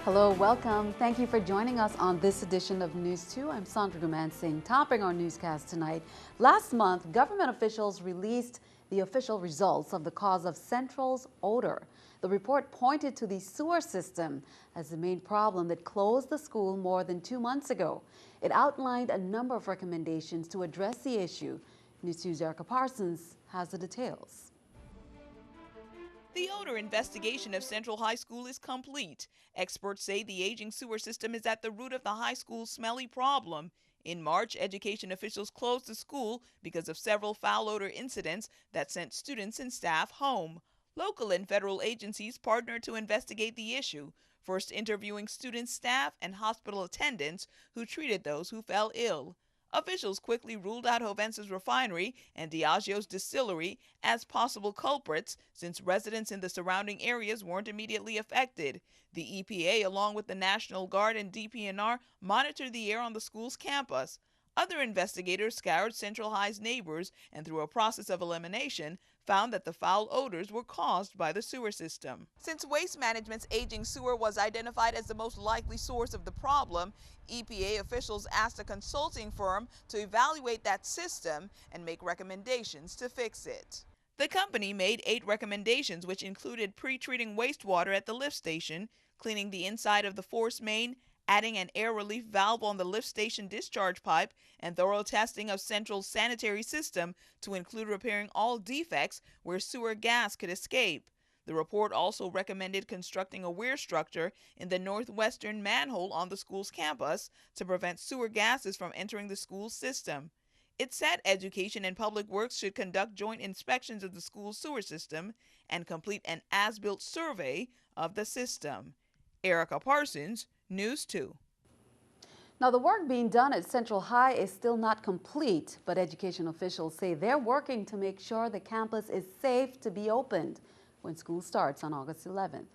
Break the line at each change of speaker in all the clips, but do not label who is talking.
Hello, welcome. Thank you for joining us on this edition of News 2. I'm Sandra Gumansing. Topping our newscast tonight, last month, government officials released the official results of the cause of Central's odor. The report pointed to the sewer system as the main problem that closed the school more than 2 months ago. It outlined a number of recommendations to address the issue. News 2's Erica Parsons has the details.
The odor investigation of Central High School is complete. Experts say the aging sewer system is at the root of the high school's smelly problem. In March, education officials closed the school because of several foul odor incidents that sent students and staff home. Local and federal agencies partnered to investigate the issue, first interviewing students, staff, and hospital attendants who treated those who fell ill. Officials quickly ruled out Jovensa's refinery and Diageo's distillery as possible culprits since residents in the surrounding areas weren't immediately affected. The EPA, along with the National Guard and DPNR, monitored the air on the school's campus. Other investigators scoured Central High's neighbors and, through a process of elimination, found that the foul odors were caused by the sewer system. Since Waste Management's aging sewer was identified as the most likely source of the problem, EPA officials asked a consulting firm to evaluate that system and make recommendations to fix it. The company made 8 recommendations, which included pre-treating wastewater at the lift station, cleaning the inside of the force main, adding an air relief valve on the lift station discharge pipe, and thorough testing of Central's sanitary system to include repairing all defects where sewer gas could escape. The report also recommended constructing a weir structure in the northwestern manhole on the school's campus to prevent sewer gases from entering the school's system. It said Education and Public Works should conduct joint inspections of the school's sewer system and complete an as-built survey of the system. Erica Parsons, News 2.
Now, the work being done at Central High is still not complete, but education officials say they're working to make sure the campus is safe to be opened when school starts on August 11th.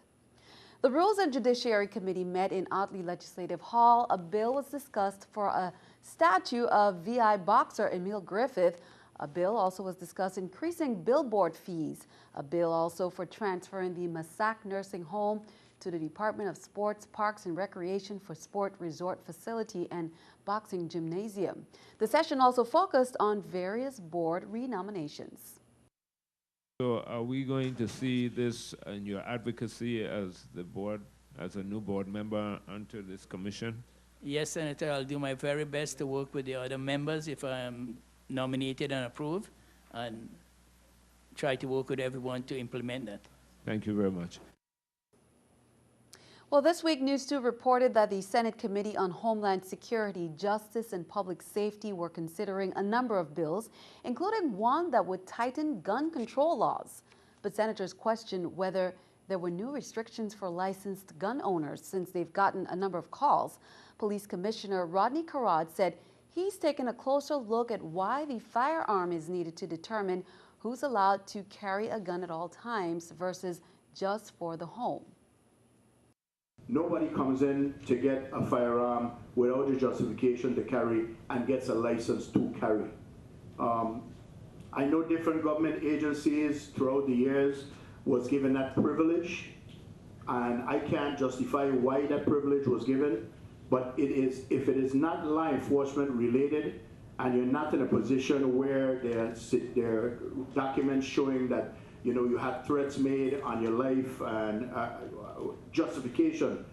The Rules and Judiciary Committee met in Otley Legislative Hall. A bill was discussed for a statue of VI boxer Emil Griffith. A bill also was discussed increasing billboard fees. A bill also for transferring the Massac Nursing Home to the Department of Sports, Parks and Recreation for sport resort facility and boxing gymnasium. The session also focused on various board renominations.
So are we going to see this in your advocacy as the board, as a new board member onto this commission?
Yes, Senator, I'll do my very best to work with the other members if I am nominated and approved, and try to work with everyone to implement that.
Thank you very much.
Well, this week, News 2 reported that the Senate Committee on Homeland Security, Justice, and Public Safety were considering a number of bills, including one that would tighten gun control laws. But senators questioned whether there were new restrictions for licensed gun owners since they've gotten a number of calls. Police Commissioner Rodney Carrad said he's taken a closer look at why the firearm is needed to determine who's allowed to carry a gun at all times versus just for the home.
Nobody comes in to get a firearm without a justification to carry and gets a license to carry. I know different government agencies throughout the years was given that privilege, and I can't justify why that privilege was given, but it is, if it is not law enforcement related and you're not in a position where there are documents showing that you had threats made on your life and justification.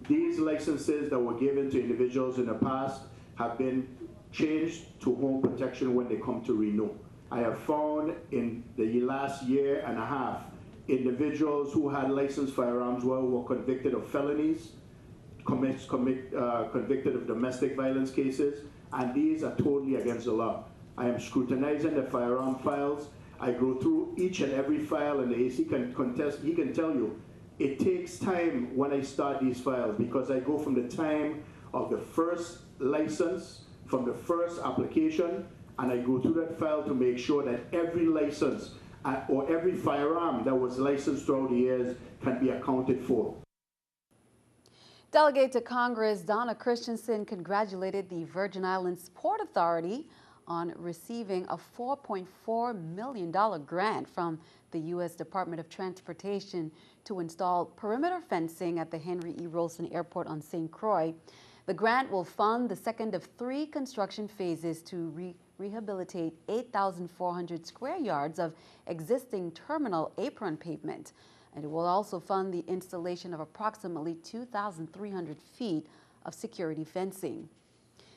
These licenses that were given to individuals in the past have been changed to home protection when they come to renew. I have found in the last year and a half individuals who had licensed firearms were convicted of felonies, convicted of domestic violence cases, and these are totally against the law. I am scrutinizing the firearm files. I go through each and every file, and the AC can contest. He can tell you it takes time when I start these files because I go from the time of the first license, from the first application, and I go through that file to make sure that every license or every firearm that was licensed throughout the years can be accounted for.
Delegate to Congress Donna Christensen congratulated the Virgin Islands Port Authority on receiving a $4.4 million grant from the U.S. Department of Transportation to install perimeter fencing at the Henry E. Rolson Airport on St. Croix. The grant will fund the second of 3 construction phases to rehabilitate 8,400 square yards of existing terminal apron pavement. And it will also fund the installation of approximately 2,300 feet of security fencing.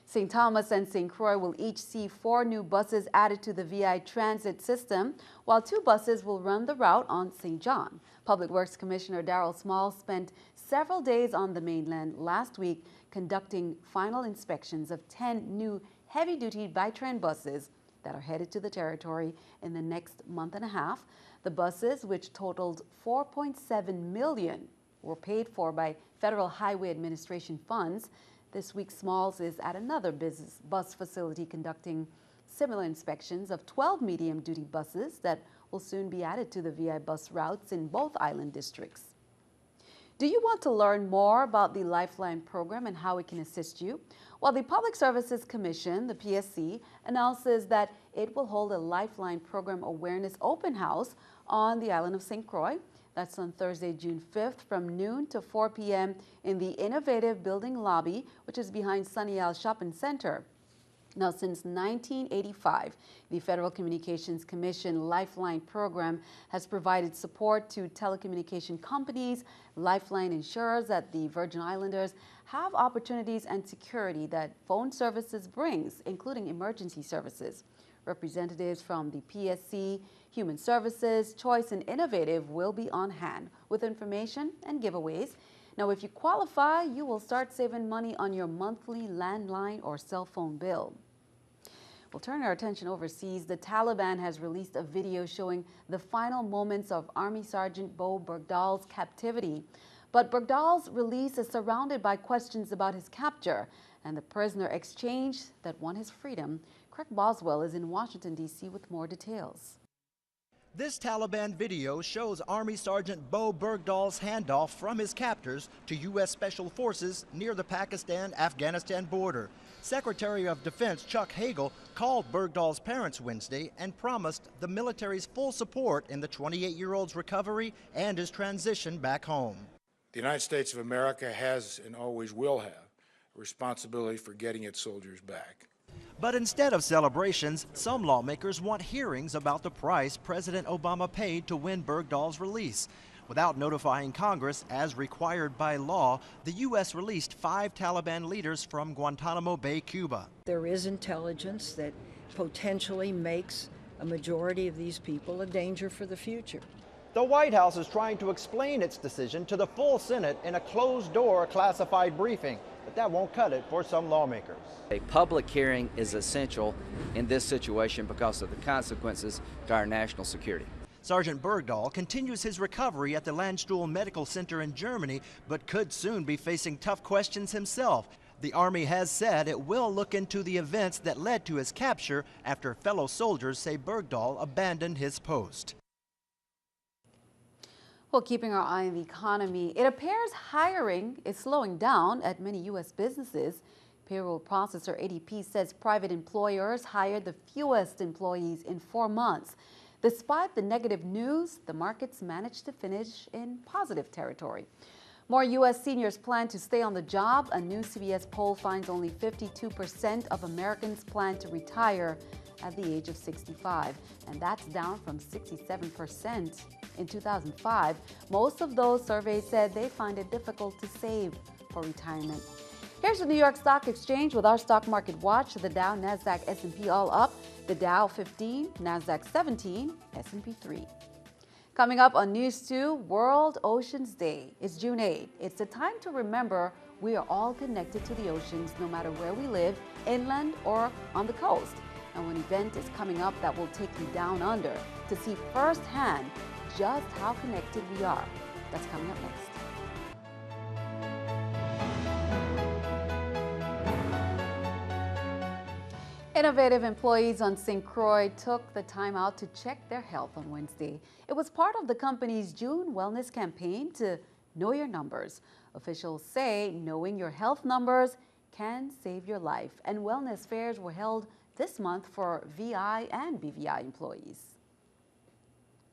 St. Thomas and St. Croix will each see 4 new buses added to the VI transit system, while 2 buses will run the route on St. John. Public Works Commissioner Darrell Small spent several days on the mainland last week conducting final inspections of 10 new heavy-duty by-train buses that are headed to the territory in the next month and a half. The buses, which totaled $4.7 million, were paid for by Federal Highway Administration funds. This week, Smalls is at another bus facility conducting similar inspections of 12 medium-duty buses that will soon be added to the VI bus routes in both island districts. Do you want to learn more about the Lifeline program and how it can assist you? Well, the Public Services Commission, the PSC, announces that it will hold a Lifeline program awareness open house on the island of St. Croix. That's on Thursday, June 5th from noon to 4 p.m. in the innovative building lobby, which is behind Sunny Isle Shopping Center. Now, since 1985, the Federal Communications Commission Lifeline program has provided support to telecommunication companies. Lifeline ensures that the Virgin Islanders have opportunities and security that phone services brings, including emergency services. Representatives from the PSC, Human Services, Choice, and Innovative will be on hand with information and giveaways. Now, if you qualify, you will start saving money on your monthly landline or cell phone bill. We'll turn our attention overseas. The Taliban has released a video showing the final moments of Army Sergeant Bo Bergdahl's captivity. But Bergdahl's release is surrounded by questions about his capture and the prisoner exchange that won his freedom. Craig Boswell is in Washington, D.C. with more details.
This Taliban video shows Army Sergeant Bo Bergdahl's handoff from his captors to U.S. Special Forces near the Pakistan-Afghanistan border. Secretary of Defense Chuck Hagel called Bergdahl's parents Wednesday and promised the military's full support in the 28-year-old's recovery and his transition back home.
The United States of America has and always will have a responsibility for getting its soldiers back.
But instead of celebrations, some lawmakers want hearings about the price President Obama paid to win Bergdahl's release. Without notifying Congress, as required by law, the U.S. released 5 Taliban leaders from Guantanamo Bay, Cuba.
There is intelligence that potentially makes a majority of these people a danger for the future.
The White House is trying to explain its decision to the full Senate in a closed-door classified briefing, but that won't cut it for some lawmakers.
A public hearing is essential in this situation because of the consequences to our national security.
Sergeant Bergdahl continues his recovery at the Landstuhl Medical Center in Germany, but could soon be facing tough questions himself. The Army has said it will look into the events that led to his capture after fellow soldiers say Bergdahl abandoned his post.
Well, keeping our eye on the economy, it appears hiring is slowing down at many U.S. businesses. Payroll processor ADP says private employers hired the fewest employees in 4 months. Despite the negative news, the markets managed to finish in positive territory. More U.S. seniors plan to stay on the job. A new CBS poll finds only 52% of Americans plan to retire at the age of 65, and that's down from 67% in 2005. Most of those surveyed said they find it difficult to save for retirement. Here's the New York Stock Exchange with our stock market watch. The Dow, Nasdaq, S&P all up. The Dow 15, Nasdaq 17, S&P 3. Coming up on News 2, World Oceans Day. It's June 8. It's a time to remember we are all connected to the oceans no matter where we live, inland or on the coast. And an event is coming up that will take you down under to see firsthand just how connected we are. That's coming up next. Innovative employees on St. Croix took the time out to check their health on Wednesday. It was part of the company's June wellness campaign to know your numbers. Officials say knowing your health numbers can save your life, and wellness fairs were held this month for VI and BVI employees.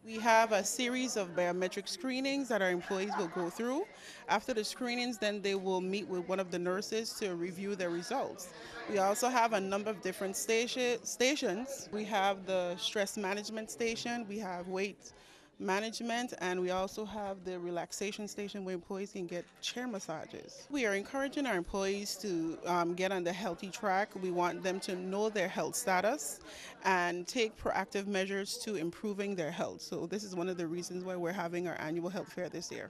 We have a series of biometric screenings that our employees will go through. After the screenings, then they will meet with one of the nurses to review their results. We also have a number of different stations. We have the stress management station, we have weight management, and we also have the relaxation station where employees can get chair massages. We are encouraging our employees to get on the healthy track. We want them to know their health status and take proactive measures to improving their health. So this is one of the reasons why we're having our annual health fair this year.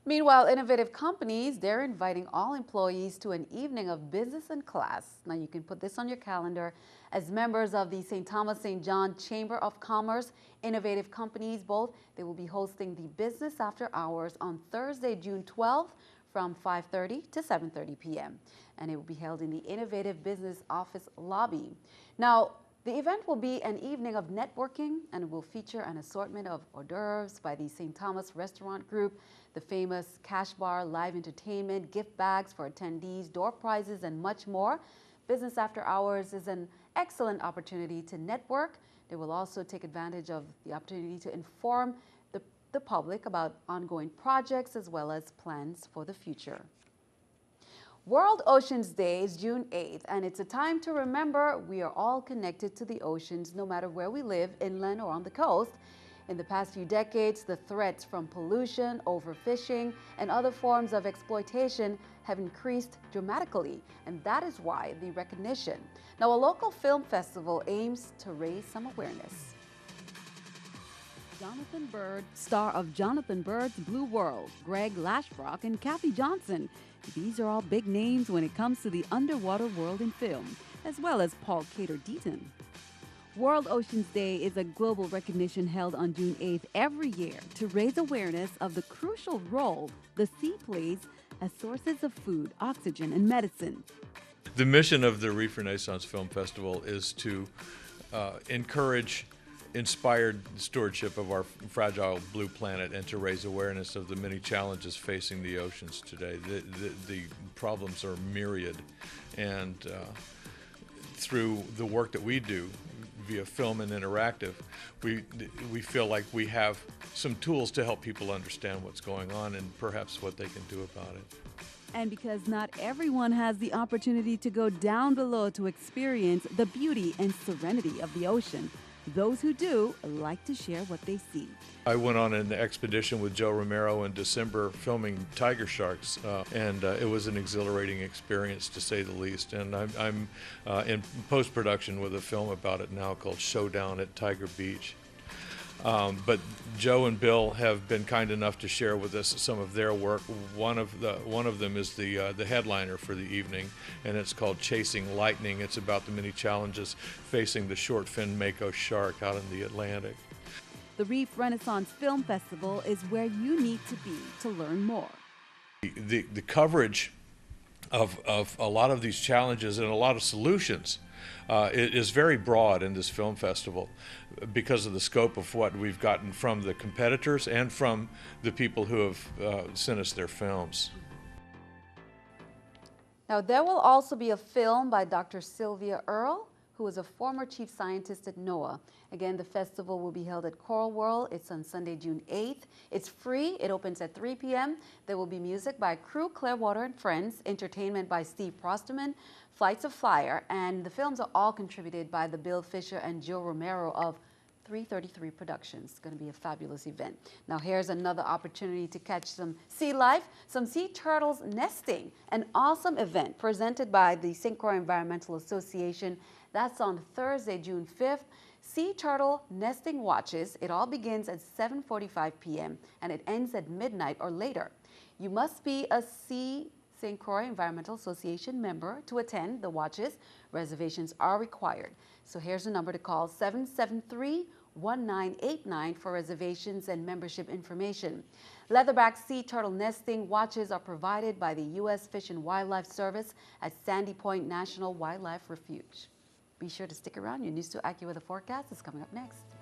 Meanwhile, innovative companies, they're inviting all employees to an evening of business and class. Now, you can put this on your calendar. As members of the St. Thomas St. John Chamber of Commerce, innovative companies both, they will be hosting the Business After Hours on Thursday, June 12th from 5:30 to 7:30 p.m. And it will be held in the Innovative Business Office lobby. Now, the event will be an evening of networking and will feature an assortment of hors d'oeuvres by the St. Thomas Restaurant Group, the famous Cash Bar, live entertainment, gift bags for attendees, door prizes, and much more. Business After Hours is an excellent opportunity to network. They will also take advantage of the opportunity to inform the public about ongoing projects as well as plans for the future. World Oceans Day is June 8th, and it's a time to remember we are all connected to the oceans no matter where we live, inland or on the coast. In the past few decades, the threats from pollution, overfishing, and other forms of exploitation have increased dramatically, and that is why the recognition. Now, a local film festival aims to raise some awareness. Jonathan Bird, star of Jonathan Bird's Blue World, Greg Lashbrock, and Kathy Johnson. These are all big names when it comes to the underwater world in film, as well as Paul Cater-Deaton. World Oceans Day is a global recognition held on June 8th every year to raise awareness of the crucial role the sea plays as sources of food, oxygen, and medicine.
The mission of the Reef Renaissance Film Festival is to encourage inspired stewardship of our fragile blue planet and to raise awareness of the many challenges facing the oceans today. The problems are myriad, and through the work that we do via film and interactive, we feel like we have some tools to help people understand what's going on and perhaps what they can do about it.
And because not everyone has the opportunity to go down below to experience the beauty and serenity of the ocean, those who do like to share what they see.
I went on an expedition with Joe Romero in December filming tiger sharks, and it was an exhilarating experience to say the least. And I'm in post-production with a film about it now called Showdown at Tiger Beach. But Joe and Bill have been kind enough to share with us some of their work. One of them is the headliner for the evening, and it's called Chasing Lightning. It's about the many challenges facing the short-fin mako shark out in the Atlantic.
The Reef Renaissance Film Festival is where you need to be to learn more.
The coverage of a lot of these challenges and a lot of solutions it is very broad in this film festival because of the scope of what we've gotten from the competitors and from the people who have sent us their films.
Now, there will also be a film by Dr. Sylvia Earle, who is a former chief scientist at NOAA. Again, the festival will be held at Coral World. It's on Sunday, June 8th. It's free. It opens at 3 p.m. There will be music by Crew Clearwater and Friends, entertainment by Steve Prosterman, Flights of Flyer, and the films are all contributed by the Bill Fisher and Joe Romero of 333 Productions. It's going to be a fabulous event. Now, here's another opportunity to catch some sea life, some sea turtles nesting, an awesome event presented by the St. Croix Environmental Association. That's on Thursday, June 5th. Sea turtle nesting watches. It all begins at 7:45 p.m. and it ends at midnight or later. You must be a St. Croix Environmental Association member to attend the watches. Reservations are required. So here's the number to call, 773-1989 for reservations and membership information. Leatherback sea turtle nesting watches are provided by the U.S. Fish and Wildlife Service at Sandy Point National Wildlife Refuge. Be sure to stick around. Your News 2 AccuWeather forecast is coming up next.